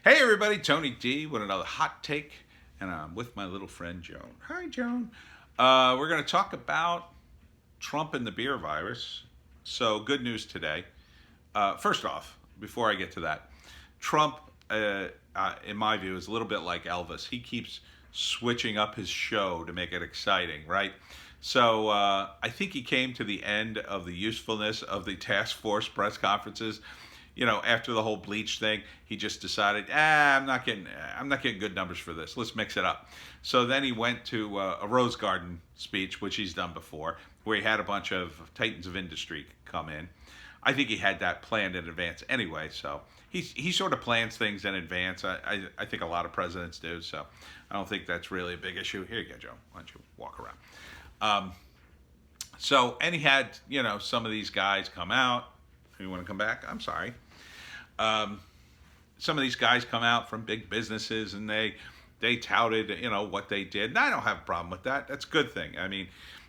Hey everybody, Tony D with another hot take, and I'm with my little friend Joan. Hi Joan. We're going to talk about Trump and the beer virus. So, good news today. First off, before I get to that, Trump, in my view, is a little bit like Elvis. He keeps switching up his show to make it exciting, right? So I think he came to the end of the usefulness of the task force press conferences. After the whole bleach thing, he just decided, I'm not getting good numbers for this. Let's mix it up. So then he went to a Rose Garden speech, which he's done before, where he had a bunch of titans of industry come in. I think he had that planned in advance anyway. So he sort of plans things in advance. I think a lot of presidents do. So I don't think that's really a big issue. Here you go, Joe. Why don't you walk around? Um, and he had some of these guys come out. You want to come back? I'm sorry. Um, some of these guys come out from big businesses and they touted what they did. And I don't have a problem with that. That's a good thing. I mean,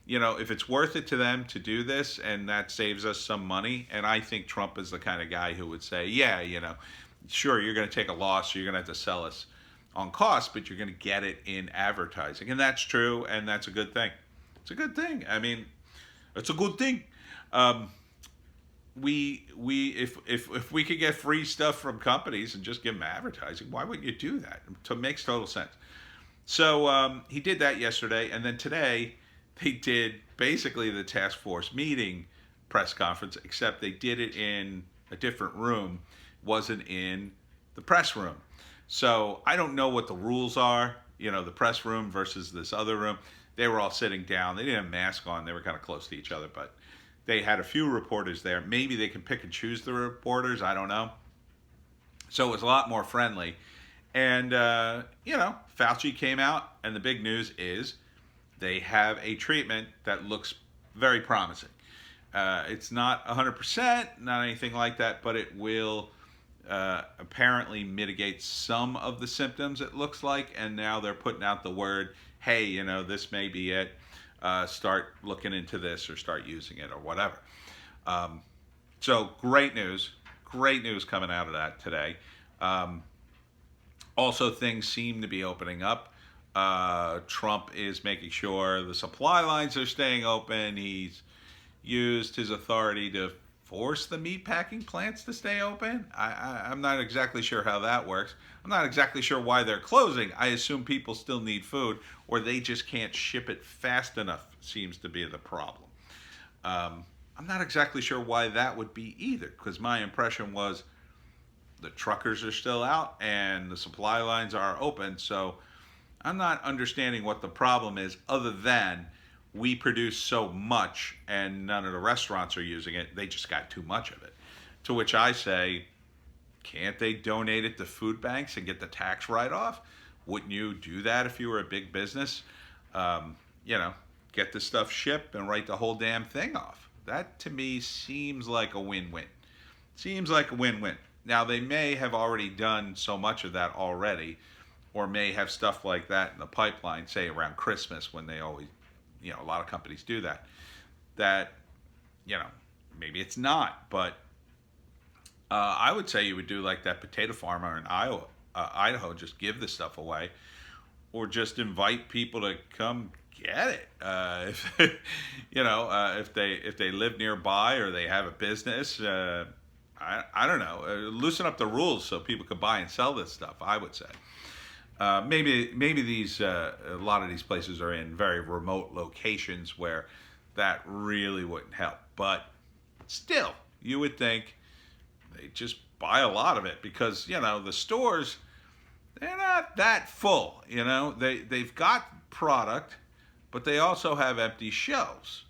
if it's worth it to them to do this and that saves us some money, and I think Trump is the kind of guy who would say, yeah, sure, you're going to take a loss, so you're going to have to sell us on cost, but you're going to get it in advertising. And that's true, and that's a good thing. It's a good thing. I mean, it's a good thing. Um, if we could get free stuff from companies and just give them advertising, why wouldn't you do that? It makes total sense. So he did that yesterday, and then today they did basically the task force meeting press conference, except they did it in a different room, wasn't in the press room. So I don't know what the rules are, the press room versus this other room. They were all sitting down. They didn't have masks on. They were kind of close to each other, but they had a few reporters there. Maybe they can pick and choose the reporters. I don't know. So it was a lot more friendly. And, Fauci came out, and the big news is they have a treatment that looks very promising. It's not 100%, not anything like that, but it will apparently mitigate some of the symptoms, it looks like. And now they're putting out the word, hey, this may be it. Start looking into this or start using it or whatever. So great news coming out of that today. Also, things seem to be opening up. Trump is making sure the supply lines are staying open. He's used his authority to force the meatpacking plants to stay open. I'm not exactly sure how that works. I'm not exactly sure why they're closing. I assume people still need food, or they just can't ship it fast enough, seems to be the problem. I'm not exactly sure why that would be either, because my impression was the truckers are still out and the supply lines are open. So I'm not understanding what the problem is, other than we produce so much and none of the restaurants are using it. They just got too much of it. To which I say, can't they donate it to food banks and get the tax write-off? Wouldn't you do that if you were a big business? Um, get the stuff shipped and write the whole damn thing off. That to me seems like a win-win. Seems like a win-win. Now, they may have already done so much of that already, or may have stuff like that in the pipeline, say around Christmas, when they always, a lot of companies do that. That, maybe it's not, but I would say you would do like that potato farmer in Idaho, just give the stuff away, or just invite people to come get it. If they live nearby or they have a business. I don't know. Loosen up the rules so people can buy and sell this stuff, I would say. Maybe these a lot of these places are in very remote locations where that really wouldn't help. But still, you would think they just buy a lot of it, because the stores, they're not that full. They've got product, but they also have empty shelves.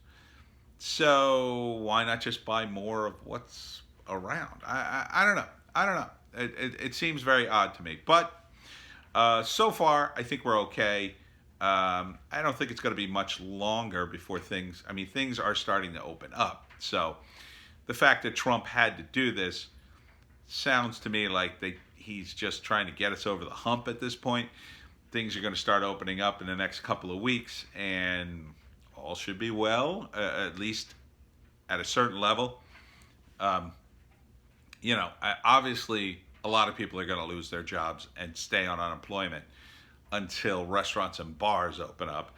So why not just buy more of what's around? I don't know. I don't know. It seems very odd to me. But so far, I think we're okay. I don't think it's going to be much longer before things are starting to open up. So the fact that Trump had to do this sounds to me like he's just trying to get us over the hump at this point. Things are going to start opening up in the next couple of weeks, and all should be well, at least at a certain level. Obviously, a lot of people are going to lose their jobs and stay on unemployment until restaurants and bars open up.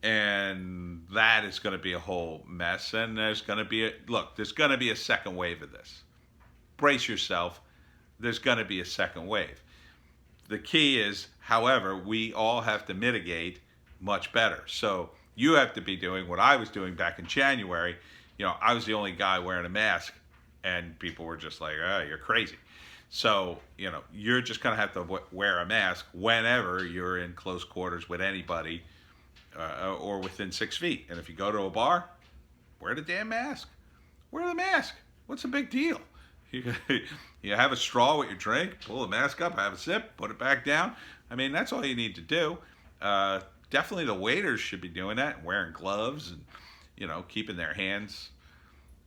And that is going to be a whole mess. And there's going to be there's going to be a second wave of this. Brace yourself. There's going to be a second wave. The key is, however, we all have to mitigate much better. So you have to be doing what I was doing back in January. I was the only guy wearing a mask, and people were just like, "Oh, you're crazy." So, you're just going to have to wear a mask whenever you're in close quarters with anybody or within 6 feet. And if you go to a bar, wear the damn mask. Wear the mask. What's the big deal? You have a straw with your drink, pull the mask up, have a sip, put it back down. I mean, that's all you need to do. Definitely the waiters should be doing that, wearing gloves and, keeping their hands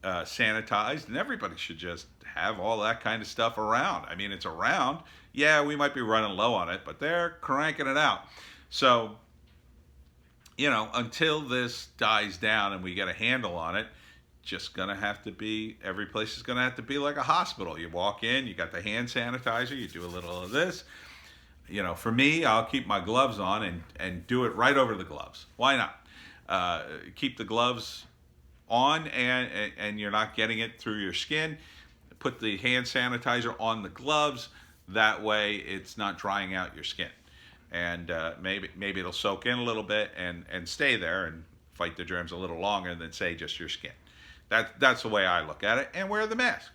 sanitized. And everybody should just have all that kind of stuff around. I mean, it's around. Yeah, we might be running low on it, but they're cranking it out. So, until this dies down and we get a handle on it, just gonna have to be, every place is gonna have to be like a hospital. You walk in, you got the hand sanitizer, you do a little of this. For me, I'll keep my gloves on and do it right over the gloves. Why not? Keep the gloves on and you're not getting it through your skin. Put the hand sanitizer on the gloves. That way it's not drying out your skin. And maybe it'll soak in a little bit and stay there and fight the germs a little longer than, say, just your skin. That's the way I look at it. And wear the mask.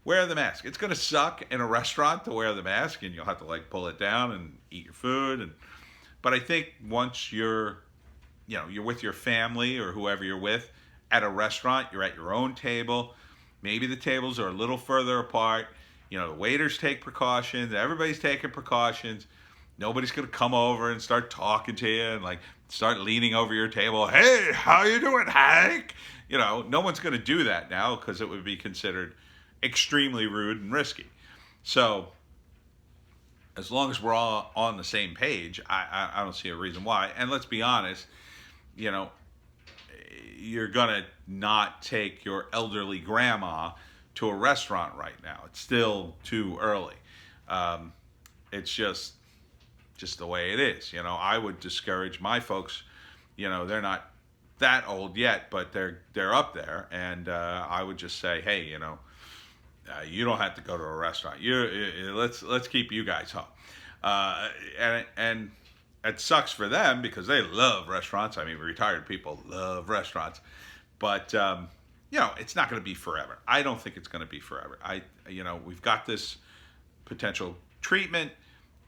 Wear the mask. It's going to suck in a restaurant to wear the mask, and you'll have to pull it down and eat your food. But I think once you're with your family or whoever you're with at a restaurant, you're at your own table. Maybe the tables are a little further apart. The waiters take precautions. Everybody's taking precautions. Nobody's going to come over and start talking to you and start leaning over your table. Hey, how you doing, Hank? No one's going to do that now because it would be considered extremely rude and risky. So as long as we're all on the same page, I don't see a reason why. And let's be honest, you're going to not take your elderly grandma to a restaurant right now. It's still too early. It's just the way it is. I would discourage my folks. They're not that old yet, but they're up there, and I would just say, hey, you don't have to go to a restaurant. Let's keep you guys home. And it sucks for them because they love restaurants. I mean, retired people love restaurants, but it's not going to be forever. I don't think it's going to be forever. We've got this potential treatment.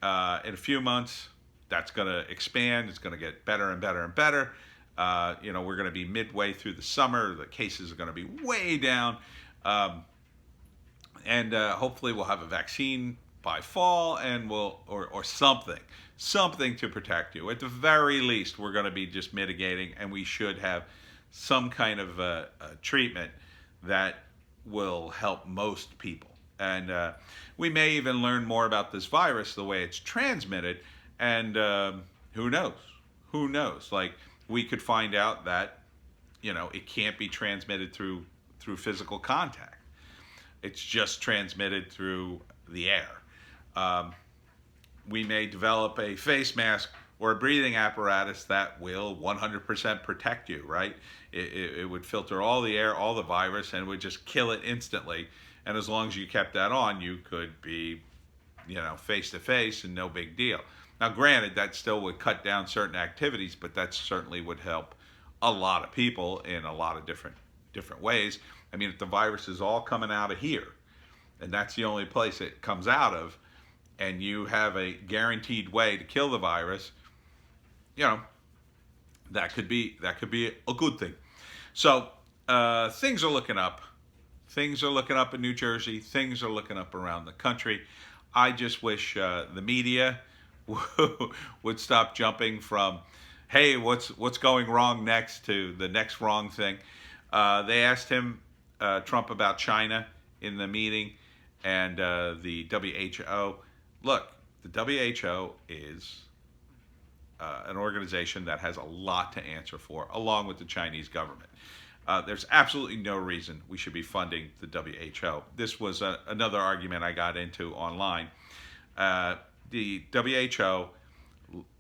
In a few months, that's going to expand. It's going to get better and better and better. We're going to be midway through the summer. The cases are going to be way down. And hopefully we'll have a vaccine by fall, and or something to protect you. At the very least, we're going to be just mitigating, and we should have some kind of a treatment that will help most people. And we may even learn more about this virus, the way it's transmitted, and who knows? Who knows? We could find out that, it can't be transmitted through physical contact. It's just transmitted through the air. We may develop a face mask or a breathing apparatus that will 100% protect you, right? It would filter all the air, all the virus, and would just kill it instantly. And as long as you kept that on, you could be, face to face and no big deal. Now, granted, that still would cut down certain activities, but that certainly would help a lot of people in a lot of different ways. I mean, if the virus is all coming out of here, and that's the only place it comes out of, and you have a guaranteed way to kill the virus, that could be a good thing. So things are looking up. Things are looking up in New Jersey. Things are looking up around the country. I just wish the media would stop jumping from, hey, what's going wrong next, to the next wrong thing. They asked him, Trump, about China in the meeting, and the WHO. Look, the WHO is an organization that has a lot to answer for, along with the Chinese government. There's absolutely no reason we should be funding the WHO. This was another argument I got into online. The WHO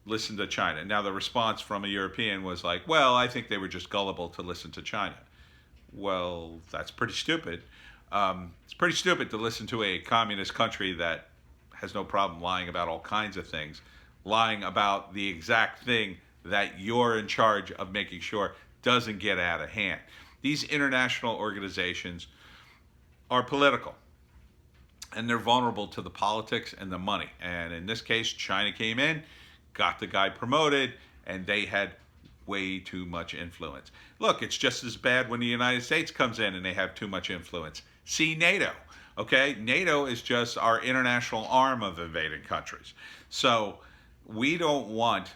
listened to China. Now, the response from a European was like, well, I think they were just gullible to listen to China. Well, that's pretty stupid. It's pretty stupid to listen to a communist country that has no problem lying about all kinds of things, lying about the exact thing that you're in charge of making sure doesn't get out of hand. These international organizations are political, and they're vulnerable to the politics and the money. And in this case, China came in, got the guy promoted, and they had way too much influence. Look, it's just as bad when the United States comes in and they have too much influence. See NATO, okay? NATO is just our international arm of invading countries. So we don't want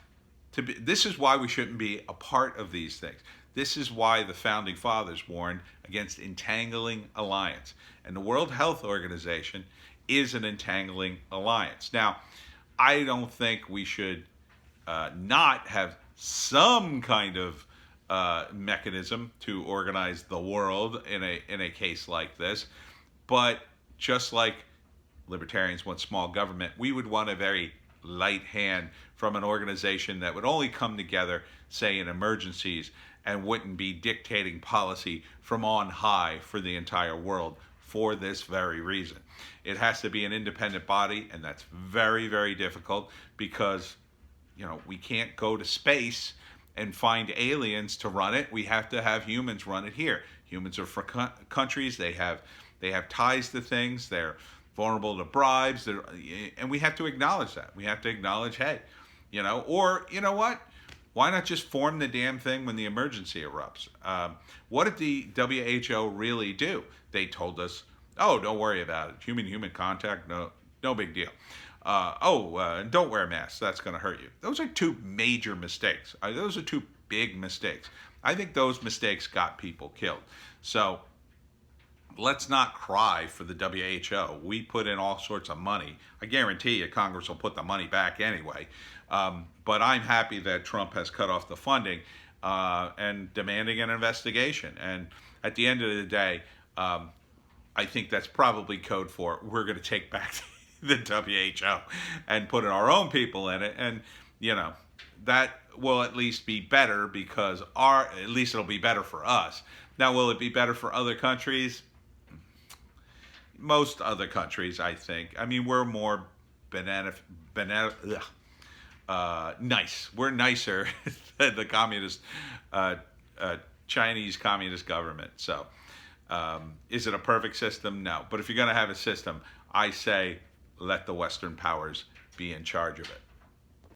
to be, this is why we shouldn't be a part of these things. This is why the founding fathers warned against entangling alliance. And the World Health Organization is an entangling alliance. Now, I don't think we should not have some kind of mechanism to organize the world in a case like this. But just like libertarians want small government, we would want a very light hand from an organization that would only come together, say, in emergencies, and wouldn't be dictating policy from on high for the entire world for this very reason. It has to be an independent body, and that's very, very difficult because, we can't go to space and find aliens to run it. We have to have humans run it here. Humans are for countries. They have ties to things. They're vulnerable to bribes. And we have to acknowledge that. We have to acknowledge, hey, or you know what? Why not just form the damn thing when the emergency erupts? What did the WHO really do? They told us, oh, don't worry about it. Human-human contact, no big deal. Don't wear masks. That's going to hurt you. Those are two major mistakes. Those are two big mistakes. I think those mistakes got people killed. So let's not cry for the WHO. We put in all sorts of money. I guarantee you Congress will put the money back anyway. But I'm happy that Trump has cut off the funding and demanding an investigation. And at the end of the day, I think that's probably code for we're going to take back the WHO and put our own people in it. And, that will at least be better because at least it'll be better for us. Now, will it be better for other countries? Most other countries, I think. I mean, we're more nice. We're nicer than the communist, Chinese communist government. So, is it a perfect system? No. But if you're going to have a system, I say let the Western powers be in charge of it.